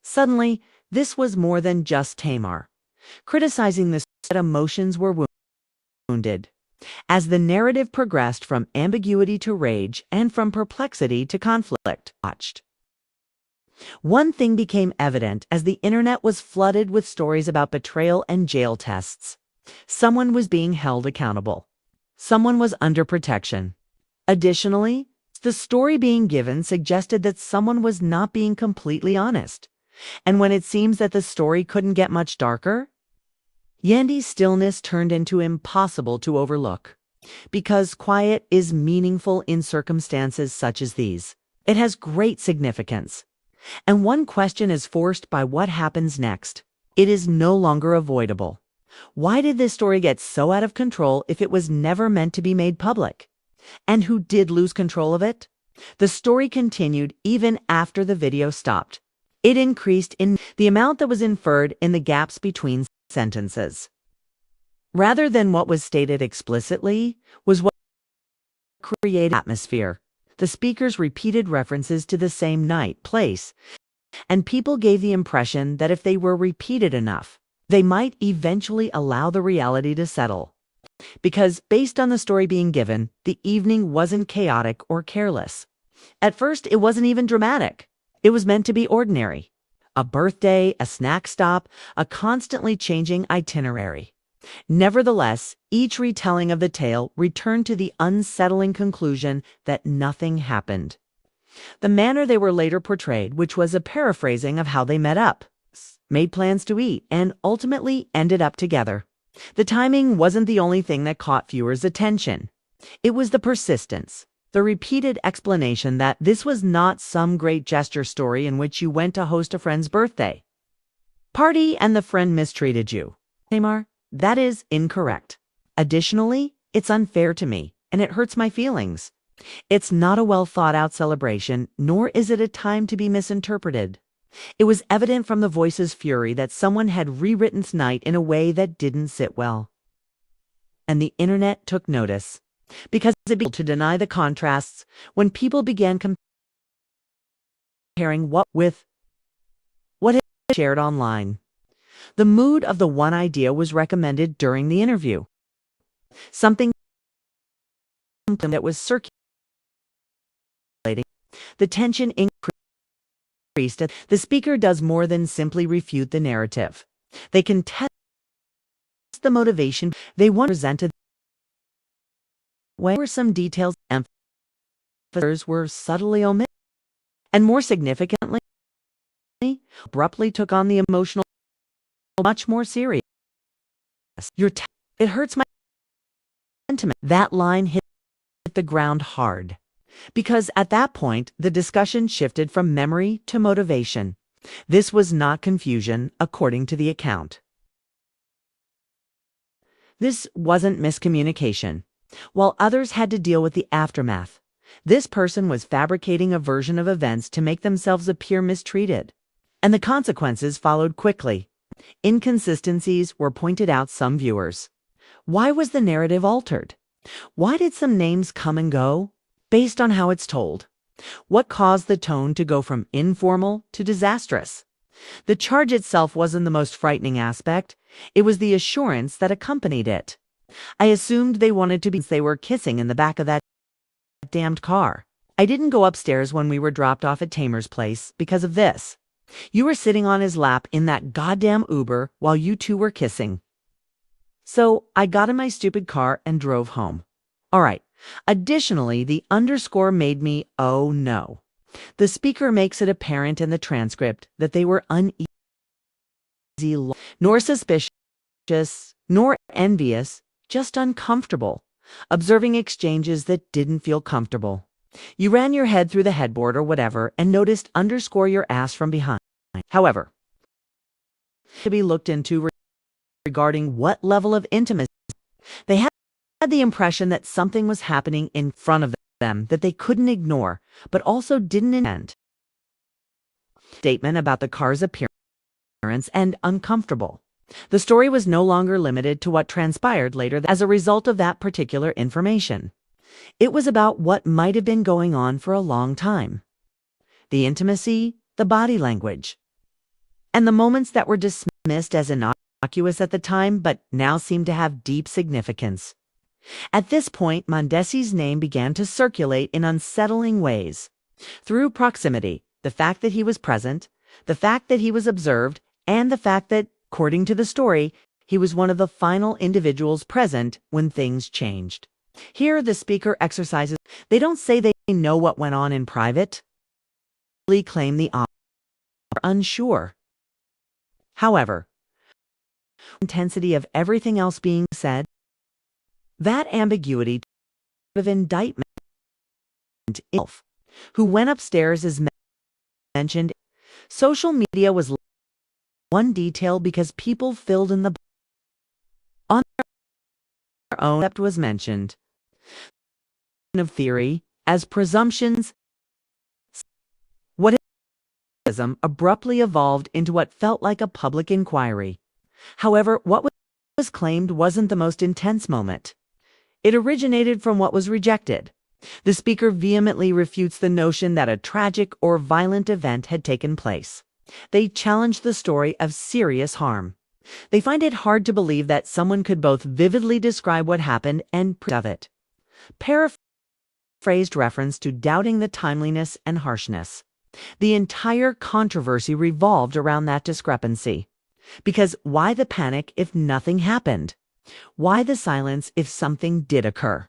Suddenly, this was more than just Tamar. Criticizing this, emotions were wounded. As the narrative progressed from ambiguity to rage and from perplexity to conflict, one thing became evident as the internet was flooded with stories about betrayal and jail tests. Someone was being held accountable. Someone was under protection. Additionally, the story being given suggested that someone was not being completely honest. And when it seems that the story couldn't get much darker, Yandy's stillness turned into impossible to overlook. Because quiet is meaningful in circumstances such as these. It has great significance. And one question is forced by what happens next. It is no longer avoidable. Why did this story get so out of control if it was never meant to be made public? And who did lose control of it? The story continued even after the video stopped. It increased in the amount that was inferred in the gaps between sentences. Rather than what was stated explicitly, was what created atmosphere. The speakers repeated references to the same night, place, and people gave the impression that if they were repeated enough, they might eventually allow the reality to settle. Because, based on the story being given, the evening wasn't chaotic or careless. At first, it wasn't even dramatic. It was meant to be ordinary. A birthday, a snack stop, a constantly changing itinerary. Nevertheless, each retelling of the tale returned to the unsettling conclusion that nothing happened. The manner they were later portrayed, which was a paraphrasing of how they met up, made plans to eat, and ultimately ended up together. The timing wasn't the only thing that caught viewers' attention. It was the persistence, the repeated explanation that this was not some great gesture story in which you went to host a friend's birthday party and the friend mistreated you. Tamar, that is incorrect. Additionally, it's unfair to me, and it hurts my feelings. It's not a well-thought-out celebration, nor is it a time to be misinterpreted. It was evident from the voice's fury that someone had rewritten tonight in a way that didn't sit well. And the internet took notice, because it began to deny the contrasts when people began comparing what had been shared online. The mood of the one idea was recommended during the interview. Something that was circulating. The tension increased. The speaker does more than simply refute the narrative. They contest the motivation they want presented. Where some details emphasized were subtly omitted, and more significantly, abruptly took on the emotional much more serious. It hurts my sentiment. That line hit the ground hard. Because at that point, the discussion shifted from memory to motivation. This was not confusion, according to the account. This wasn't miscommunication. While others had to deal with the aftermath, this person was fabricating a version of events to make themselves appear mistreated. And the consequences followed quickly. Inconsistencies were pointed out some viewers. Why was the narrative altered? Why did some names come and go? Based on how it's told. What caused the tone to go from informal to disastrous? The charge itself wasn't the most frightening aspect. It was the assurance that accompanied it. I assumed they wanted to be since they were kissing in the back of that damned car. I didn't go upstairs when we were dropped off at Tamar's place because of this. You were sitting on his lap in that goddamn Uber while you two were kissing. So I got in my stupid car and drove home. All right. Additionally, the underscore made me, oh no. The speaker makes it apparent in the transcript that they were uneasy, nor suspicious, nor envious, just uncomfortable, observing exchanges that didn't feel comfortable. You ran your head through the headboard or whatever and noticed underscore your ass from behind. However, to be looked into regarding what level of intimacy they had the impression that something was happening in front of them that they couldn't ignore, but also didn't intend. Statement about the car's appearance and uncomfortable. The story was no longer limited to what transpired later as a result of that particular information. It was about what might have been going on for a long time. The intimacy, the body language. and the moments that were dismissed as innocuous at the time but now seemed to have deep significance. At this point, Mendeecees' name began to circulate in unsettling ways. Through proximity, the fact that he was present, the fact that he was observed, and the fact that, according to the story, he was one of the final individuals present when things changed. Here, the speaker exercises. They don't say they know what went on in private. They claim the are unsure. However, the intensity of everything else being said, that ambiguity of indictment itself, who went upstairs is mentioned. Social media was one detail because people filled in the on their own was mentioned. Of theory as presumptions. What abruptly evolved into what felt like a public inquiry. However, what was claimed wasn't the most intense moment. It originated from what was rejected. The speaker vehemently refutes the notion that a tragic or violent event had taken place. They challenge the story of serious harm. They find it hard to believe that someone could both vividly describe what happened and of it. Paraphrased reference to doubting the timeliness and harshness. The entire controversy revolved around that discrepancy. Because why the panic if nothing happened? Why the silence if something did occur?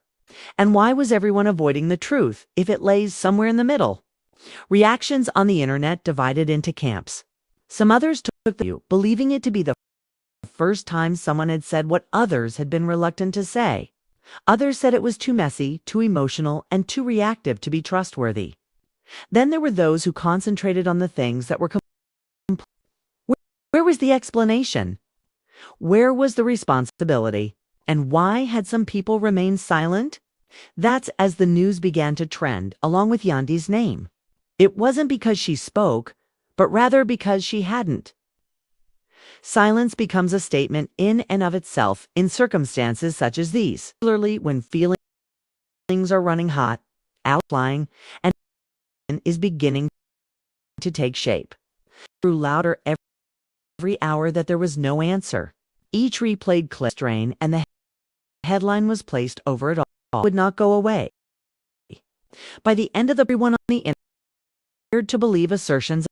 And why was everyone avoiding the truth if it lays somewhere in the middle? Reactions on the internet divided into camps. Some others took the view, believing it to be the first time someone had said what others had been reluctant to say. Others said it was too messy, too emotional, and too reactive to be trustworthy. Then there were those who concentrated on the things that were where was the explanation? Where was the responsibility? And why had some people remained silent? That's as the news began to trend, along with Yandy's name. It wasn't because she spoke, but rather because she hadn't. Silence becomes a statement in and of itself in circumstances such as these, particularly when feelings are running hot, outflying, and is beginning to take shape. Grew louder every hour that there was no answer. Each replayed clip strain and the headline was placed over it all would not go away. By the end of everyone on the internet appeared to believe assertions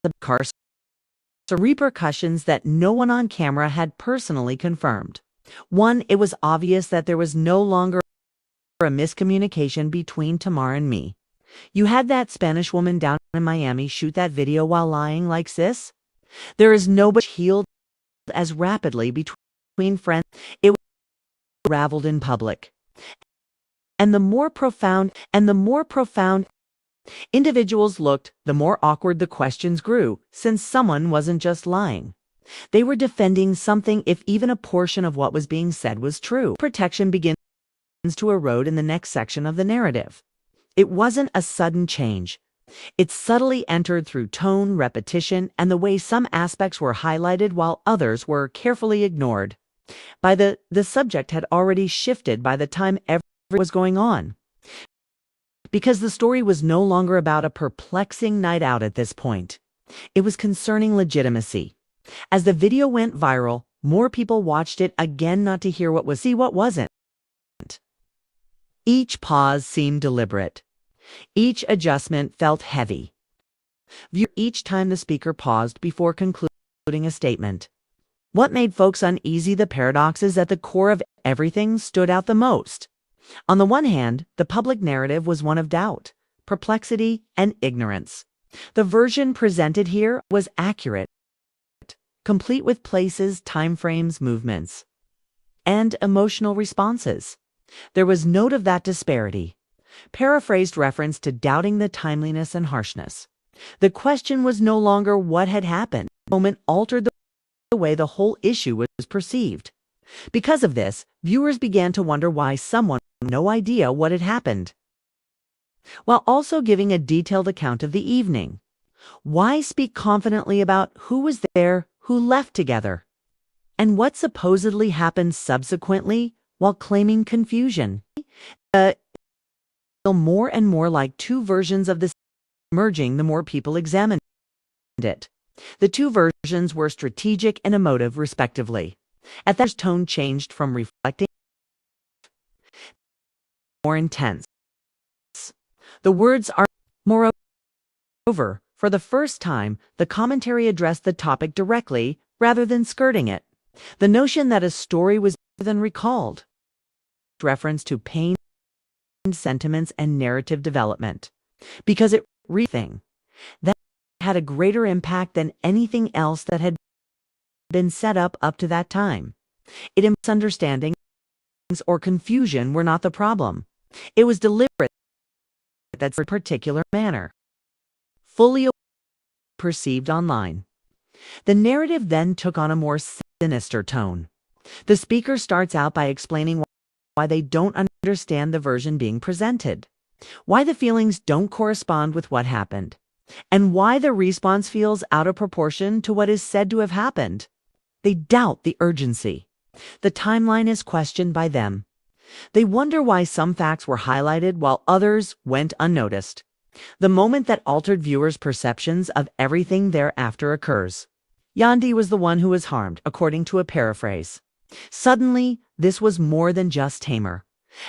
of repercussions that no one on camera had personally confirmed. One, it was obvious that there was no longer a miscommunication between Tamar and me. You had that Spanish woman down in Miami shoot that video while lying like sis? There is nobody healed as rapidly between friends. It was raveled in public. And the more profound individuals looked, the more awkward the questions grew, since someone wasn't just lying. They were defending something if even a portion of what was being said was true. Protection begins to erode in the next section of the narrative. It wasn't a sudden change. It subtly entered through tone, repetition, and the way some aspects were highlighted while others were carefully ignored. The subject had already shifted by the time everything was going on. Because the story was no longer about a perplexing night out at this point. It was concerning legitimacy. As the video went viral, more people watched it again not to hear what was see what wasn't. Each pause seemed deliberate. Each adjustment felt heavy. Each time the speaker paused before concluding a statement. What made folks uneasy? The paradoxes at the core of everything stood out the most. On the one hand, the public narrative was one of doubt, perplexity, and ignorance. The version presented here was accurate, complete with places, timeframes, movements, and emotional responses. There was note of that disparity. Paraphrased reference to doubting the timeliness and harshness. The question was no longer what had happened. The moment altered the way the whole issue was perceived. Because of this, viewers began to wonder why someone had no idea what had happened, while also giving a detailed account of the evening. Why speak confidently about who was there, who left together, and what supposedly happened subsequently while claiming confusion? More and more like two versions of this emerging the more people examined it. The two versions were strategic and emotive, respectively. At that, tone changed from reflecting more intense. The words are, moreover, for the first time, the commentary addressed the topic directly rather than skirting it. The notion that a story was better than recalled. Reference to pain, sentiments, and narrative development. Because it thing that had a greater impact than anything else that had been set up to that time. Misunderstandings or confusion were not the problem. It was deliberate that's a particular manner. Fully perceived online. The narrative then took on a more sinister tone. The speaker starts out by explaining why they don't understand the version being presented, why the feelings don't correspond with what happened, and why the response feels out of proportion to what is said to have happened. They doubt the urgency. The timeline is questioned by them. They wonder why some facts were highlighted while others went unnoticed. The moment that altered viewers' perceptions of everything thereafter occurs. Yandy was the one who was harmed, according to a paraphrase. Suddenly, this was more than just Tamar.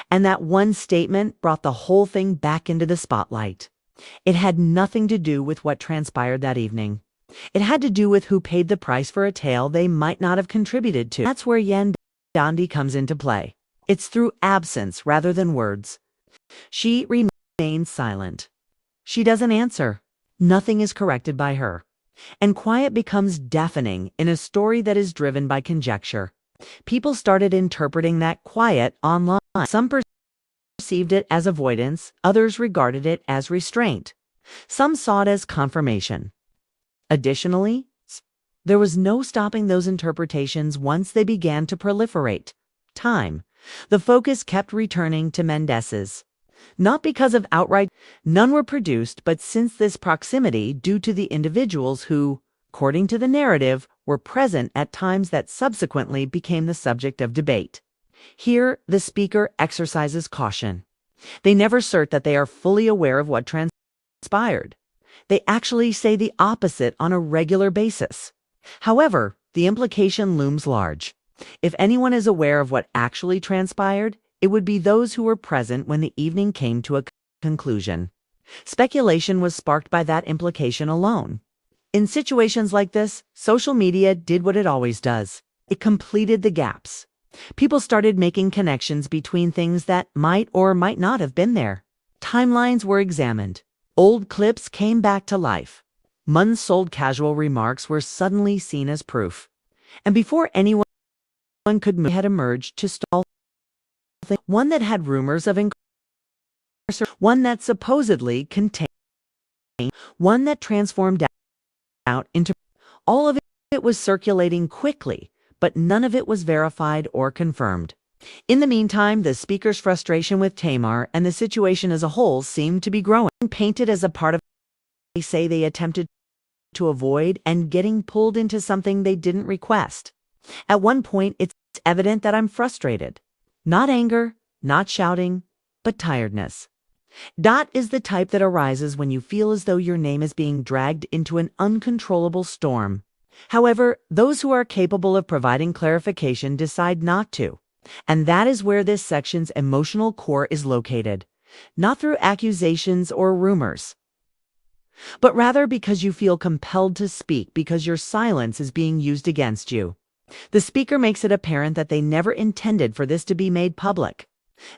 And that one statement brought the whole thing back into the spotlight. It had nothing to do with what transpired that evening. It had to do with who paid the price for a tale they might not have contributed to. That's where Yandy comes into play. It's through absence rather than words. She remains silent. She doesn't answer. Nothing is corrected by her. And quiet becomes deafening in a story that is driven by conjecture. People started interpreting that quiet online. Some perceived it as avoidance, others regarded it as restraint. Some saw it as confirmation. Additionally, there was no stopping those interpretations once they began to proliferate. Time. The focus kept returning to Mendeecees. Not because of outright, none were produced, but since this proximity due to the individuals who, according to the narrative, were present at times that subsequently became the subject of debate. Here, the speaker exercises caution. They never assert that they are fully aware of what transpired. They actually say the opposite on a regular basis. However, the implication looms large. If anyone is aware of what actually transpired, it would be those who were present when the evening came to a conclusion. Speculation was sparked by that implication alone. In situations like this, social media did what it always does. It completed the gaps. People started making connections between things that might or might not have been there. Timelines were examined. Old clips came back to life. Months-old casual remarks were suddenly seen as proof. And before anyone could move, had emerged to stall one that had rumors of incarceration, one that supposedly contained, one that transformed out into. All of it was circulating quickly, but none of it was verified or confirmed. In the meantime, the speaker's frustration with Tamar and the situation as a whole seemed to be growing, painted as a part of they say they attempted to avoid and getting pulled into something they didn't request. At one point, it's evident that I'm frustrated. Not anger, not shouting, but tiredness. Dot is the type that arises when you feel as though your name is being dragged into an uncontrollable storm. However, those who are capable of providing clarification decide not to. And that is where this section's emotional core is located. Not through accusations or rumors, but rather because you feel compelled to speak because your silence is being used against you. The speaker makes it apparent that they never intended for this to be made public.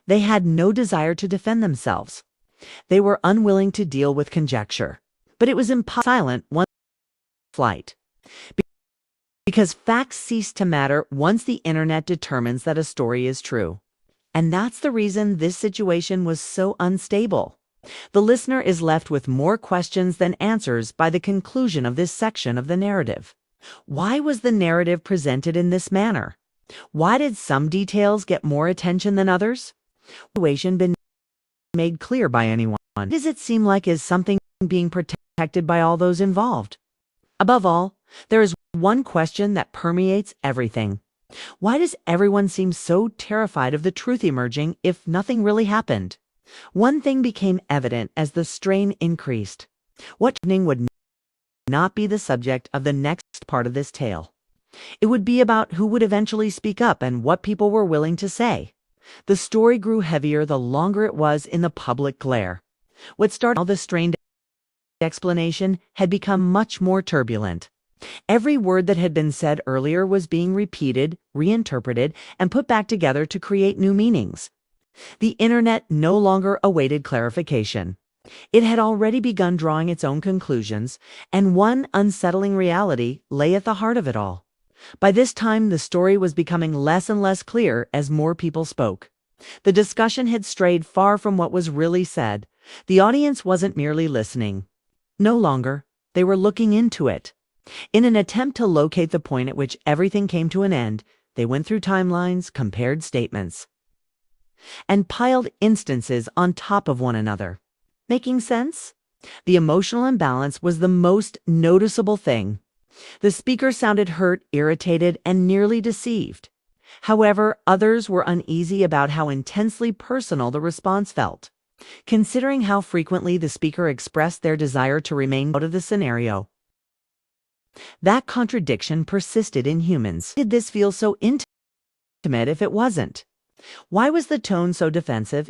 They had no desire to defend themselves. They were unwilling to deal with conjecture. But it was silent once flight. Because facts cease to matter once the internet determines that a story is true. And that's the reason this situation was so unstable. The listener is left with more questions than answers by the conclusion of this section of the narrative. Why was the narrative presented in this manner? Why did some details get more attention than others? Situation been made clear by anyone? Does it seem like is something being protected by all those involved? Above all, there is one question that permeates everything. Why does everyone seem so terrified of the truth emerging if nothing really happened? One thing became evident as the strain increased. What would not be the subject of the next part of this tale. It would be about who would eventually speak up and what people were willing to say. The story grew heavier the longer it was in the public glare. What started all the strained explanation had become much more turbulent. Every word that had been said earlier was being repeated, reinterpreted, and put back together to create new meanings. The internet no longer awaited clarification. It had already begun drawing its own conclusions, and one unsettling reality lay at the heart of it all. By this time, the story was becoming less and less clear as more people spoke. The discussion had strayed far from what was really said. The audience wasn't merely listening. No longer. They were looking into it. In an attempt to locate the point at which everything came to an end, they went through timelines, compared statements, and piled instances on top of one another. Making sense? The emotional imbalance was the most noticeable thing. The speaker sounded hurt, irritated, and nearly deceived. However, others were uneasy about how intensely personal the response felt. Considering how frequently the speaker expressed their desire to remain out of the scenario, that contradiction persisted in humans. Did this feel so intimate if it wasn't? Why was the tone so defensive